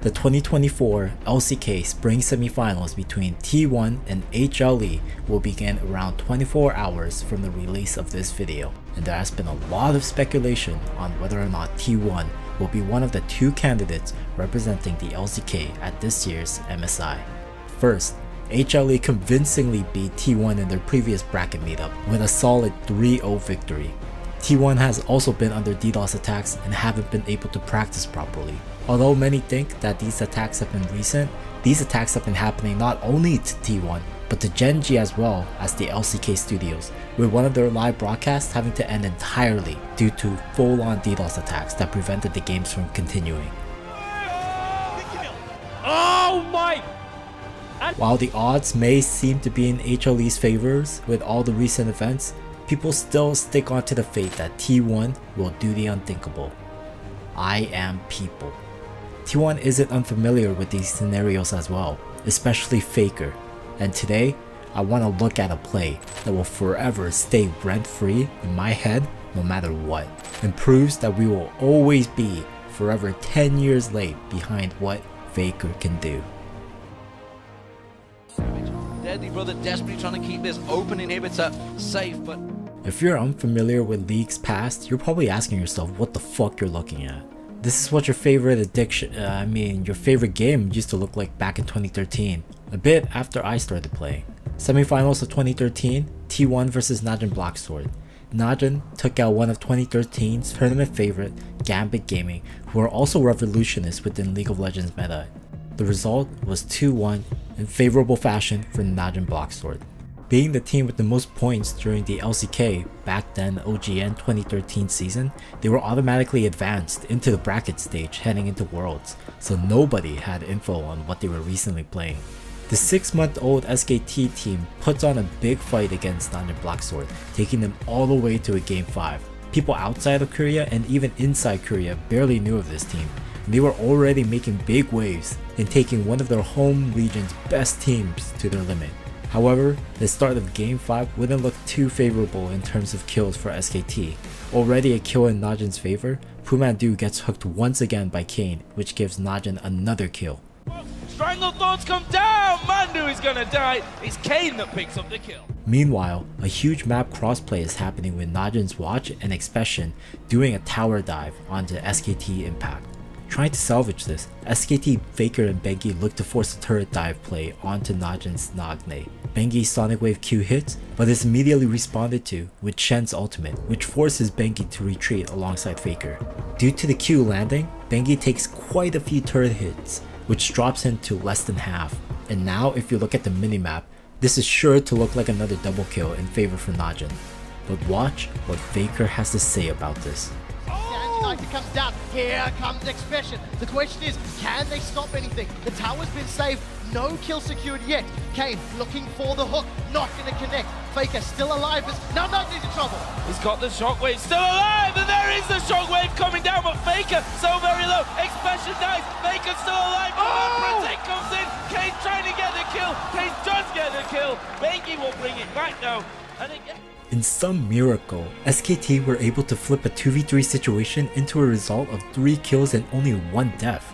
The 2024 LCK Spring Semifinals between T1 and HLE will begin around 24 hours from the release of this video, and there has been a lot of speculation on whether or not T1 will be one of the two candidates representing the LCK at this year's MSI. First, HLE convincingly beat T1 in their previous bracket meetup with a solid 3-0 victory. T1 has also been under DDoS attacks and haven't been able to practice properly. Although many think that these attacks have been recent, these attacks have been happening not only to T1, but to Gen G as well as the LCK studios, with one of their live broadcasts having to end entirely due to full-on DDoS attacks that prevented the games from continuing. Oh my! While the odds may seem to be in HLE's favors with all the recent events, people still stick on to the faith that T1 will do the unthinkable. I am people. T1 isn't unfamiliar with these scenarios as well, especially Faker, and today I want to look at a play that will forever stay rent-free in my head no matter what, and proves that we will always be forever 10 years late behind what Faker can do. Deadly brother desperately trying to keep this open inhibitor safe, but if you're unfamiliar with League's past, you're probably asking yourself what the fuck you're looking at. This is what your favorite your favorite game used to look like back in 2013, a bit after I started playing. Semifinals of 2013, T1 vs Najin Blacksword. Najin took out one of 2013's tournament favorite, Gambit Gaming, who are also revolutionists within League of Legends meta. The result was 2-1 in favorable fashion for Najin Blacksword. Being the team with the most points during the LCK back then OGN 2013 season, they were automatically advanced into the bracket stage heading into Worlds, so nobody had info on what they were recently playing. The 6-month-old SKT team puts on a big fight against Najin Blacksword, taking them all the way to a Game 5. People outside of Korea and even inside Korea barely knew of this team, and they were already making big waves in taking one of their home region's best teams to their limit. However, the start of Game 5 wouldn't look too favorable in terms of kills for SKT. Already a kill in Najin's favor, Pumandu gets hooked once again by Kane, which gives Najin another kill. Strangle thoughts come down! Mandu is gonna die! It's Kane that picks up the kill. Meanwhile, a huge map crossplay is happening with Najin's Watch and Expression doing a tower dive onto SKT Impact. Trying to salvage this, SKT, Faker, and Bengi look to force a turret dive play onto Najin's Nagne. Bengi's Sonic Wave Q hits, but is immediately responded to with Shen's ultimate, which forces Bengi to retreat alongside Faker. Due to the Q landing, Bengi takes quite a few turret hits, which drops him to less than half. And now if you look at the minimap, this is sure to look like another double kill in favor for Najin. But watch what Faker has to say about this. It comes down. Here comes Expression. The question is, can they stop anything? The tower's been saved. No kill secured yet. Kane looking for the hook. Not going to connect. Faker still alive. Now Nagne's in trouble. He's got the shockwave still alive, and there is the shockwave coming down, but Faker so very low. Expression dies. Faker's still alive. Protect comes in. Kane's trying to get the kill. Kane does get the kill. Bengi will bring it back now. And again, in some miracle, SKT were able to flip a 2v3 situation into a result of 3 kills and only 1 death.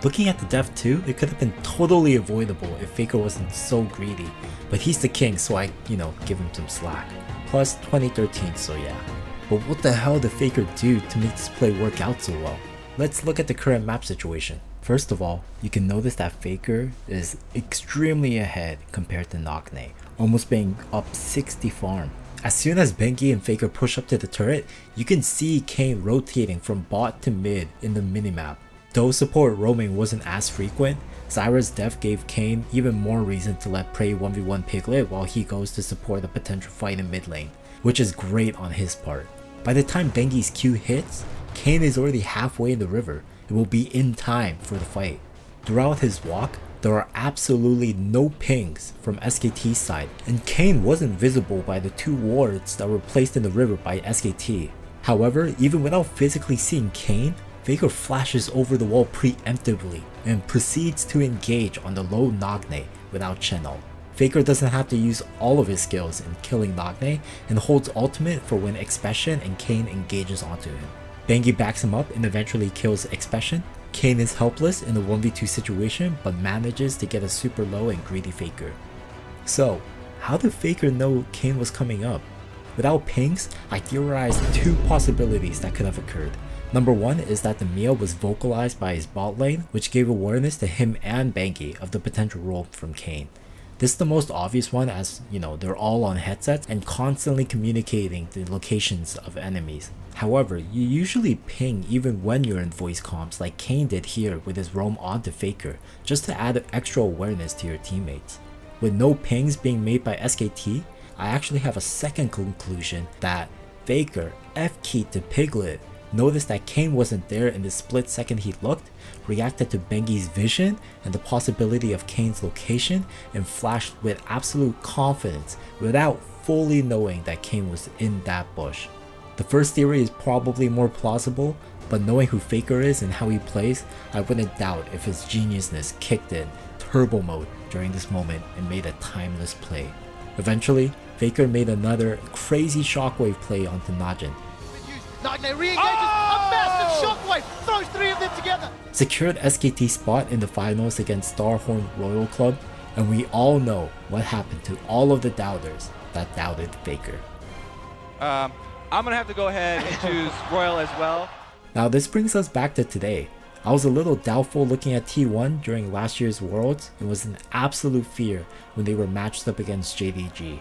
Looking at the death too, it could have been totally avoidable if Faker wasn't so greedy, but he's the king, so I, give him some slack. Plus 2013, so yeah. But what the hell did Faker do to make this play work out so well? Let's look at the current map situation. First of all, you can notice that Faker is extremely ahead compared to Nagne, almost being up 60 farm. As soon as Bengi and Faker push up to the turret, you can see Kane rotating from bot to mid in the minimap. Though support roaming wasn't as frequent, Zyra's death gave Kane even more reason to let Prey 1v1 Piglet while he goes to support a potential fight in mid lane, which is great on his part. By the time Bengi's Q hits, Kane is already halfway in the river and will be in time for the fight. Throughout his walk, there are absolutely no pings from SKT's side, and Kane wasn't visible by the 2 wards that were placed in the river by SKT. However, even without physically seeing Kane, Faker flashes over the wall preemptively and proceeds to engage on the low Nagne without Channel. Faker doesn't have to use all of his skills in killing Nagne and holds ultimate for when Expression and Kane engages onto him. Bengi backs him up and eventually kills Expression, Kane is helpless in the 1v2 situation but manages to get a super low and greedy Faker. So, how did Faker know Kane was coming up? Without pings, I theorized two possibilities that could have occurred. Number one is that the Mia was vocalized by his bot lane, which gave awareness to him and Banky of the potential role from Kane. This is the most obvious one, as you know, they're all on headsets and constantly communicating the locations of enemies. However, you usually ping even when you're in voice comms like Kane did here with his roam onto Faker, just to add extra awareness to your teammates. With no pings being made by SKT, I actually have a second conclusion that Faker F-keyed to Piglet, noticed that Kane wasn't there in the split second he looked, reacted to Bengi's vision and the possibility of Kane's location, and flashed with absolute confidence without fully knowing that Kane was in that bush. The first theory is probably more plausible, but knowing who Faker is and how he plays, I wouldn't doubt if his geniusness kicked in turbo mode during this moment and made a timeless play. Eventually, Faker made another crazy shockwave play onto Najin. Nagne re-engages, a massive shockwave, throws three of them together. Secured SKT spot in the finals against Starhorn Royal Club, and we all know what happened to all of the doubters that doubted Faker. I'm gonna have to go ahead and choose Royal as well. Now this brings us back to today. I was a little doubtful looking at T1 during last year's Worlds and was in absolute fear when they were matched up against JDG.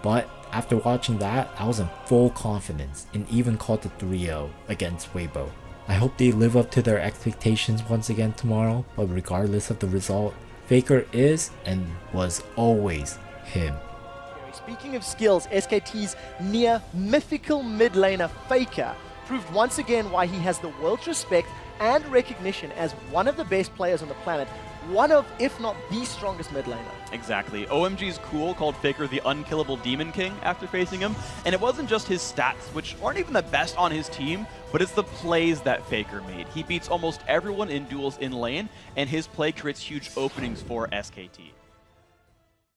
But after watching that, I was in full confidence and even called the 3-0 against Weibo. I hope they live up to their expectations once again tomorrow, but regardless of the result, Faker is and was always him. Speaking of skills, SKT's near mythical mid laner Faker proved once again why he has the world's respect and recognition as one of the best players on the planet, one of, if not the strongest mid laner. Exactly. OMG's Cool called Faker the unkillable Demon King after facing him, and it wasn't just his stats, which aren't even the best on his team, but it's the plays that Faker made. He beats almost everyone in duels in lane, and his play creates huge openings for SKT.